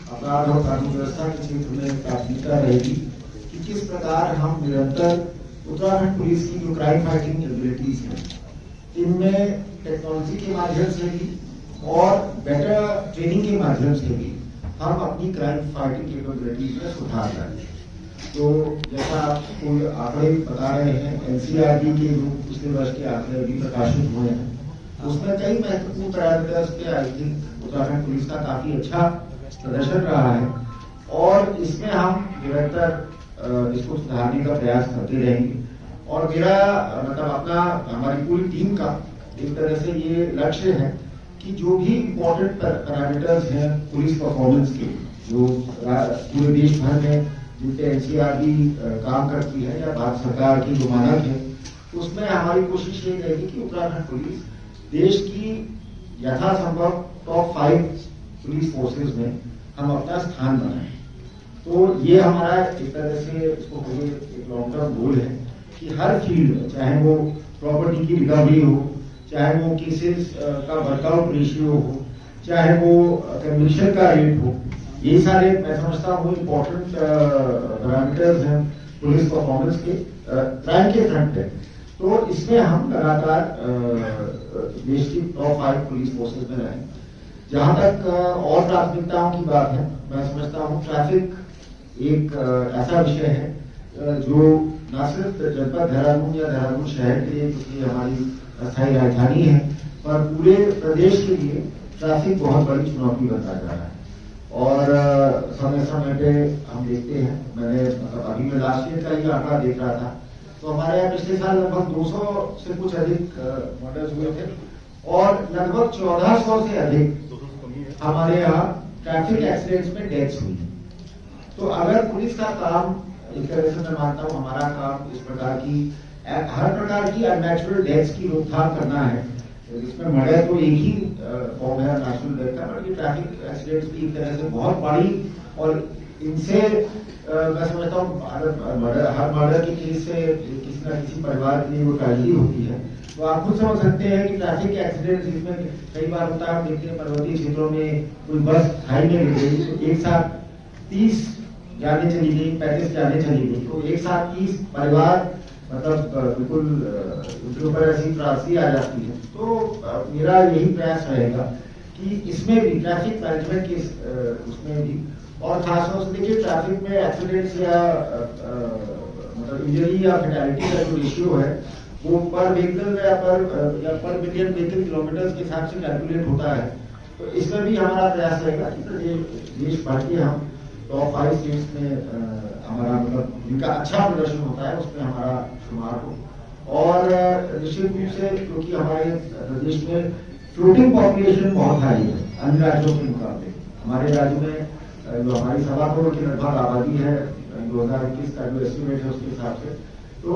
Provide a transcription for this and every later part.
अपराध और कानून व्यवस्था के क्षेत्र में प्राथमिकता रहेगी कि किस प्रकार हम निरंतर उत्तराखंड पुलिस की जो क्राइम फाइटिंग एबिलिटीज हैं इनमें टेक्नोलॉजी के माध्यम से भी और बेटर ट्रेनिंग के माध्यम से भी हम अपनी क्राइम फाइटिंग कैपेबिलिटीज में सुधार लाएंगे। तो जैसा कोई आंकड़े बता रहे हैं, एनसीआरबी के जो पिछले वर्ष के आंकड़े अभी प्रकाशित हुए हैं उसमें कई महत्वपूर्ण पैरामीटर्स पे आई थिंक उत्तराखंड पुलिस का काफी अच्छा प्रदर्शन रहा है और इसमें हम निरंतर इसको सुधारने का प्रयास करते रहेंगे। और मेरा मतलब अपना हमारी पूरी टीम का एक तरह से ये लक्ष्य है कि जो भी इम्पोर्टेंट पैरामीटर्स हैं पुलिस परफॉर्मेंस के, जो पूरे देश भर में जिन पे एनसीआरबी काम करती है या भारत सरकार की जो मानक है उसमें हमारी कोशिश ये रहेगी कि उत्तराखंड पुलिस देश की यथासंभव टॉप 5 पुलिस फोर्सेस में हम अपना स्थान बनाएं। तो ये हमारा एक तरह से इसको एक लॉन्ग टर्म गोल है कि हर फील्ड में, चाहे वो प्रॉपर्टी की रिकवरी हो, चाहे वो केसेस का वर्कआउट रेशियो हो, चाहे वो कन्विक्शन का रेट हो, ये सारे मैं समझता हूँ इम्पोर्टेंट पैरामीटर्स हैं पुलिस परफॉर्मेंस के क्राइम के फ्रंट पे। तो इसमें हम लगातार देश की टॉप 5 पुलिस फोर्सेस में रहें। जहां तक और प्राथमिकताओं की बात है, मैं समझता हूँ ट्रैफिक एक ऐसा विषय है जो न सिर्फ जनपद देहरादून या देहरादून शहर के लिए, क्योंकि हमारी अस्थायी राजधानी है, पर पूरे प्रदेश के लिए ट्रैफिक बहुत बड़ी चुनौती बनता जा रहा है। और समय समय पे हम देखते हैं, मैंने मतलब अभी मैं लास्ट ईयर का ही आंकड़ा देख रहा था, तो हमारे यहाँ पिछले साल लगभग 200 से कुछ अधिक मर्डर्स हुए थे और लगभग 1400 से अधिक हमारे यहाँ ट्रैफिक एक्सीडेंट्स में डेथ्स हुई। तो अगर पुलिस का काम, एक तरह से मैं मानता हूँ हमारा काम इस प्रकार की हर प्रकार की अननेचुरल डेथ्स की रोकथाम करना है, इसमें मर्डर तो एक ही फॉर्म है नेचुरल डेथ का, बट ये ट्रैफिक एक्सीडेंट्स भी एक तरह से बहुत बड़ी, और इनसे मैं समझता हूँ हर मर्डर के केस से किसी न किसी परिवार के लिए वो ट्रेजेडी होती है। तो आप खुद समझ सकते हैं कि ट्रैफिक एक्सीडेंट जिसमें कई बार होता है, हम देखते हैं पर्वतीय क्षेत्रों में कोई बस हाईवे में गिर गई तो एक साथ 30 जाने चली गई, 35 जाने चली गई, तो एक साथ 30 परिवार मतलब बिल्कुल उनके ऊपर ऐसी त्रासदी आ जाती है। तो मेरा यही प्रयास रहेगा कि इसमें भी ट्रैफिक मैनेजमेंट के उसमें भी, और खासतौर से देखिए ट्रैफिक में एक्सीडेंट्स या मतलब इंजरी या फेटालिटी का जो रेशियो है वो पर व्हीकल या पर मिलियन व्हीकल किलोमीटर के हिसाब से कैलकुलेट होता है। तो इसमें भी हमारा प्रयास रहेगा कि देश भर के हम टॉप 5 स्टेट्स में हमारा मतलब जिनका अच्छा प्रदर्शन होता है उसमें हमारा शुमार हो। और निश्चित रूप से क्योंकि हमारे प्रदेश में फ्लोटिंग पॉपुलेशन बहुत हाई है अन्य राज्यों के मुकाबले, हमारे राज्य में जो हमारी 1.25 करोड़ की लगभग आबादी है 2021 का जो एस्टिमेट है उसके हिसाब से, तो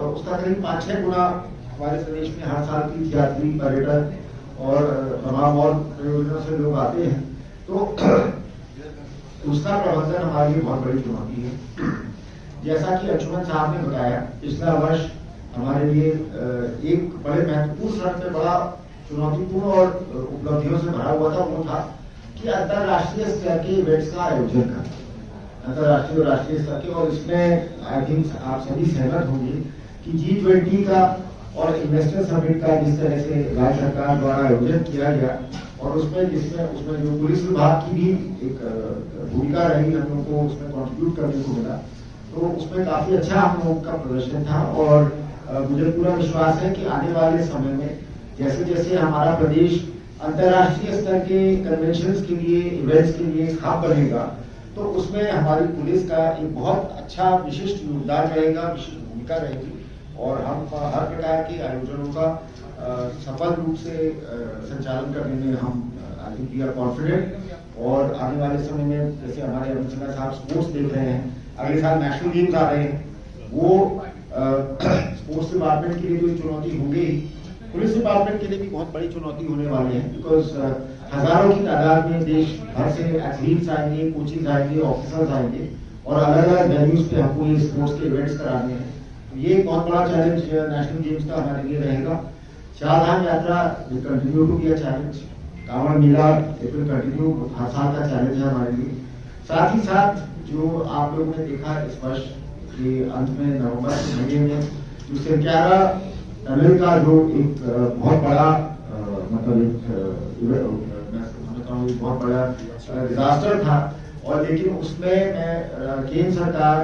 उसका करीब 5-6 गुना हमारे प्रदेश में हर साल तीर्थ यात्री, पर्यटक और तमाम और प्रयोजनों से लोग आते हैं। तो उसका प्रबंधन हमारे लिए बहुत बड़ी चुनौती है। जैसा कि अंशुमन साहब ने बताया, पिछला वर्ष हमारे लिए एक बड़े महत्वपूर्ण स्तर पे बड़ा चुनौतीपूर्ण और उपलब्धियों से भरा हुआ था, वो था कि अंतरराष्ट्रीय स्तर के इवेंट्स का आयोजन करना, अंतरराष्ट्रीय और राष्ट्रीय स्तर के। और इसमें आई थिंक आप सभी सहमत होंगे कि G20 का और इन्वेस्टर समिट का जिस तरह से राज्य सरकार द्वारा आयोजन किया गया, और उसमें जो पुलिस विभाग की भी एक भूमिका रही, हम लोग को उसमें कंट्रीब्यूट करने को मिला, तो उसमें काफी अच्छा हम लोग का प्रदर्शन था। और मुझे पूरा विश्वास है कि आने वाले समय में जैसे जैसे हमारा प्रदेश अंतर्राष्ट्रीय स्तर के कन्वेंशंस के लिए, इवेंट्स के लिए हब बनेगा, तो उसमें हमारी पुलिस का एक बहुत अच्छा विशिष्ट योगदान रहेगा, विशिष्ट भूमिका रहेगी, और हम हर प्रकार के आयोजनों का सफल रूप से संचालन करने में हम I think we are confident. और आने वाले समय में जैसे हमारे अमित सिन्हा साहब स्पोर्ट्स देख रहे हैं, अगले साल नेशनल गेम्स आ रहे हैं, वो स्पोर्ट्स डिपार्टमेंट के लिए तो चुनौती होगी, पुलिस डिपार्टमेंट के लिए भी बहुत बड़ी चुनौती होने वाली है, बिकॉज हजारों की तादाद में देश भर से एथलीट्स आएंगे, कोचेज आएंगे, ऑफिसर्स आएंगे, और अलग अलग वेन्यूज पे हमको ये स्पोर्ट्स के इवेंट्स कराने हैं। तो ये एक बहुत बड़ा चैलेंज नेशनल गेम्स का हमारे लिए रहेगा। Chardham Yatra will continue to be a challenge, Kanwar Mela it will continue, हर साल का चैलेंज है हमारे लिए। साथ ही साथ जो आप लोगों ने देखा इस वर्ष के अंत में नवंबर के महीने में जो सिरक्यारा टनल का जो एक बहुत बड़ा मतलब एक बहुत बड़ा डिजास्टर था, और लेकिन उसमें मैं केंद्र सरकार,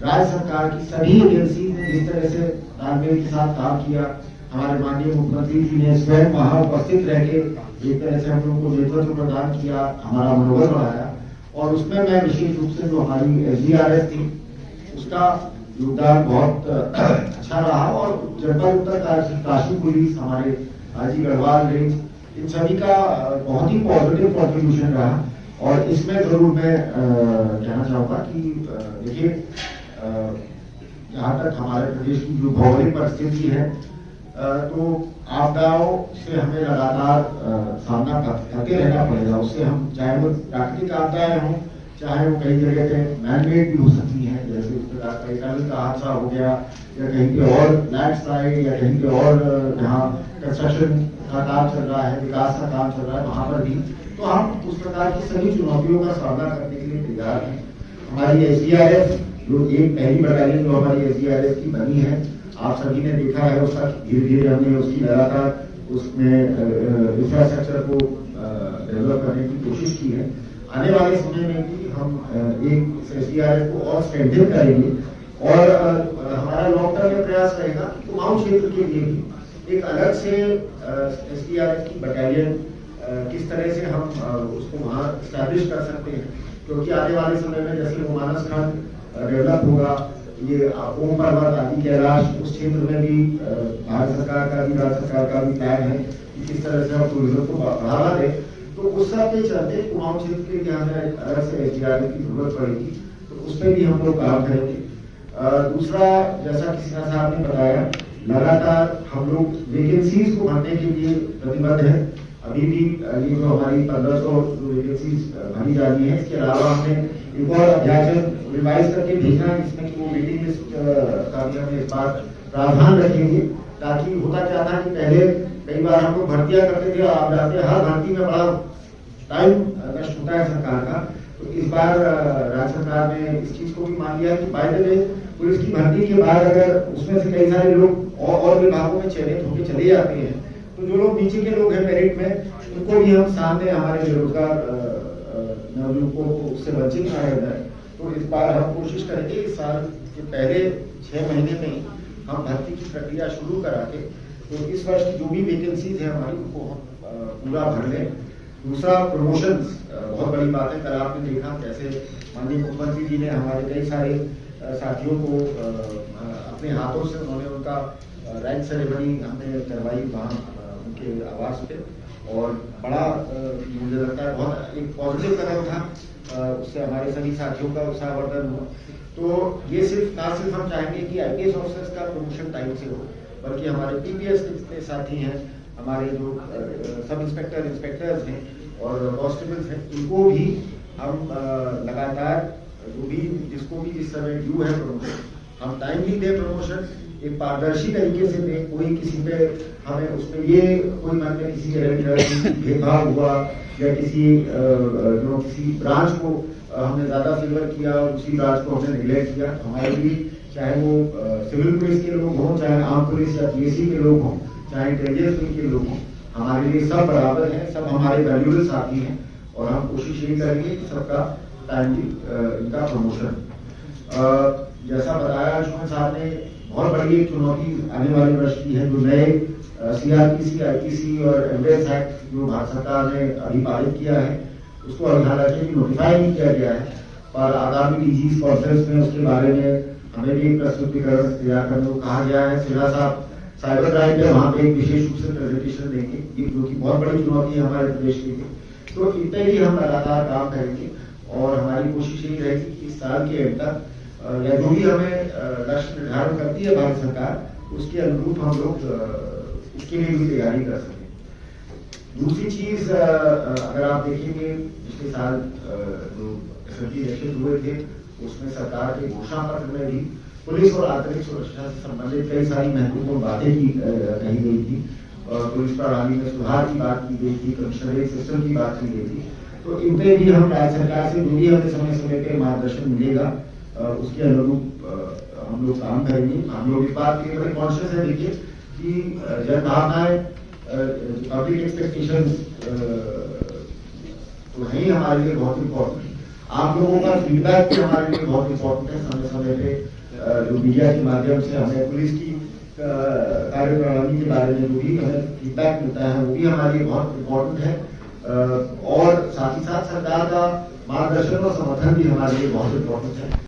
राज्य सरकार की सभी एजेंसी ने जिस तरह से तालमेल के साथ काम किया, हमारे माननीय मुख्यमंत्री जी ने स्वयं वहां उपस्थित रह के एक तरह से हम लोगों को नेतृत्व प्रदान किया, हमारा मनोबल बढ़ाया, और उसमें मैं विशेष रूप से जो हमारी SDRF थी उसका योगदान बहुत अच्छा रहा, और जनपद उत्तरकाशी पुलिस, हमारे आजी गढ़वाल रेंज, इन सभी का बहुत ही पॉजिटिव कॉन्ट्रीब्यूशन रहा। और इसमें जरूर मैं कहना चाहूंगा कि देखिए जहाँ तक हमारे प्रदेश की जो भौगोलिक परिस्थिति है, तो आपदाओं से हमें लगातार सामना करते रहना पड़ेगा। उससे हम, चाहे वो प्राकृतिक आपदाएं हों, चाहे वो कई जगह पे मैनमेड भी हो सकती हैं, जैसे इस प्रकार का टनल का हादसा हो गया, या कहीं पे और लैंडस्लाइड, या कहीं पे और जहाँ कंस्ट्रक्शन का काम चल रहा है, विकास का काम चल रहा है, वहां पर भी तो हम उस प्रकार की सभी चुनौतियों का सामना करने के लिए तैयार हैं। हमारी SDRF जो एक पहली बटालियन जो हमारी SDRF की बनी है, आप सभी ने देखा है, उसका धीरे धीरे हमने उसकी लगातार उसमें इंफ्रास्ट्रक्चर को डेवलप करने की कोशिश की है। आने वाले समय में भी हम एक SDRF को और स्ट्रेंथन करेंगे, और हमारा लॉन्ग टर्म में प्रयास रहेगा कि कुमाऊं क्षेत्र के लिए भी एक अलग से SDRF की बटालियन किस तरह से हम उसको वहाँ स्टैब्लिश कर सकते हैं, क्योंकि आने वाले समय में जैसे वो मानस खंड डेवलप होगा, ये ओम पर्वत आदि कैलाश, उस क्षेत्र में भी भारत सरकार का भी, राज्य सरकार का भी प्लान है कि किस तरह से हम टूरिज्म को बढ़ावा दें। तो उस सब के चलते कुमाऊं क्षेत्र के लिए हमें अलग से SDRF की जरूरत पड़ेगी, तो उस पर भी हम लोग काम करेंगे। दूसरा, जैसा कि सिन्हा साहब ने बताया, लगातार हम लोग वैकेंसीज को भरने के लिए प्रतिबद्ध है। अभी भी ये जो हमारी 1500 वैकेंसीज भरी जा रही है, इसके अलावा हमने एक और अध्याचन रिवाइज करके भेजना है, जिसमें कि वो वेटिंग लिस्ट का भी हम इस बार प्रावधान रखेंगे, ताकि होता क्या था कि पहले कई बार हम लोग भर्तियां करते थे, आप जानते हैं हर भर्ती में बड़ा टाइम नष्ट होता है सरकार का। तो इस बार राज्य सरकार ने इस चीज को भी मान लिया कि बाय द वे पुलिस की भर्ती के बाद अगर उसमें से कई सारे लोग और विभागों में चयनित होकर चले जाते हैं, तो जो लोग नीचे के लोग हैं मेरिट में, उनको भी हम सामने हमारे बेरोजगार नवयुवकों को उससे वंचित न रह जाए। तो इस बार हम कोशिश करेंगे इस साल के पहले 6 महीने में हम भर्ती की प्रक्रिया शुरू करा के, तो इस वर्ष की जो भी वैकेंसीज है हमारी, उनको हम पूरा भर लें। दूसरा, प्रमोशंस बहुत बड़ी बात है। कल आपने देखा कैसे माननीय मुख्यमंत्री जी ने हमारे कई सारे साथियों को अपने हाथों से उन्होंने उनका रैंक सेरेमनी हमने करवाई वहाँ उनके आवास पे, और बड़ा मुझे लगता है बहुत एक पॉजिटिव कदम था, उससे हमारे सभी साथियों का उत्साहवर्धन हुआ। तो ये सिर्फ हम चाहेंगे कि IPS ऑफिसर्स का प्रमोशन टाइम से हो, बल्कि हमारे PPS के जितने साथी हैं, हमारे जो सब इंस्पेक्टर, इंस्पेक्टर्स हैं और कांस्टेबल्स हैं, इनको भी हम लगातार जो भी जिसको भी जिस समय ड्यू है प्रमोशन, हम टाइमली दे प्रमोशन, एक पारदर्शी तरीके से दें। कोई किसी पे हमें उसमें ये कोई मन में किसी के भेदभाव हुआ, या किसी जो किसी ब्रांच को हमने ज्यादा फेवर किया और दूसरी ब्रांच को हमने निगलेक्ट किया, हमारे भी चाहे वो सिविल पुलिस के लोग हों, चाहे आर्म पुलिस या PSC के लोग हों, चाहे इंटेलिजेंस विंग के लोग हों, हमारे लिए सब बराबर हैं, सब हमारे वैल्यूबल साथी हैं, और हम कोशिश यही करेंगे कि सबका टाइमली इनका प्रमोशन। जैसा बताया अंशुमन साहब ने, बहुत बड़ी एक चुनौती आने वाले वर्ष की है, जो नए CRPC, IPC और एविडेंस एक्ट जो भारत सरकार ने अभी पारित किया है, उसको अभी हालांकि नोटिफाई नहीं किया गया है, पर आगामी DG's कॉन्फ्रेंस में उसके बारे में हमें भी एक प्रस्तुतिकरण तैयार करने को कहा गया है। सिन्हा साहब साइबर क्राइम पे वहाँ पे एक विशेष रूप से प्रेजेंटेशन देंगे, जो कि बहुत बड़ी चुनौती है हमारे प्रदेश के लिए। तो इन पे भी हम लगातार काम करेंगे, और हमारी कोशिश यही रहेगी कि इस साल के एंड तक या जो भी हमें लक्ष्य निर्धारण करती है भारत सरकार, उसके अनुरूप हम लोग उसके लिए भी तैयारी कर सकें। दूसरी चीज, अगर आप देखेंगे पिछले साल जो SSG इलेक्शन हुए थे, उसमें सरकार के घोषणा पत्र में भी पुलिस और आंतरिक सुरक्षा से संबंधित कई सारी महत्वपूर्ण बातें कही गई थी, पुलिस प्रणाली में सुधार की बात की गई थी, कमिश्नरेट सिस्टम की बात की गई थी। तो इन पे भी हम राज्य सरकार से जो भी हमें समय समय पे मार्गदर्शन मिलेगा उसके अनुरूप हम लोग काम करेंगे। हम लोग इस बात के बड़े कॉन्शियस है, देखिए कि जनभावनाएं, पब्लिक एक्सपेक्टेशन तो है ही हमारे लिए बहुत इम्पोर्टेंट। आप लोगों का फीडबैक भी हमारे लिए बहुत इम्पोर्टेंट है। समय समय पे जो मीडिया के माध्यम से हमें पुलिस की कार्य प्रणाली के बारे में जो भी हमें फीडबैक मिलता है वो भी हमारे लिए बहुत इम्पोर्टेंट है। और साथ ही साथ सरकार का मार्गदर्शन और समर्थन भी हमारे लिए बहुत इम्पोर्टेंट है।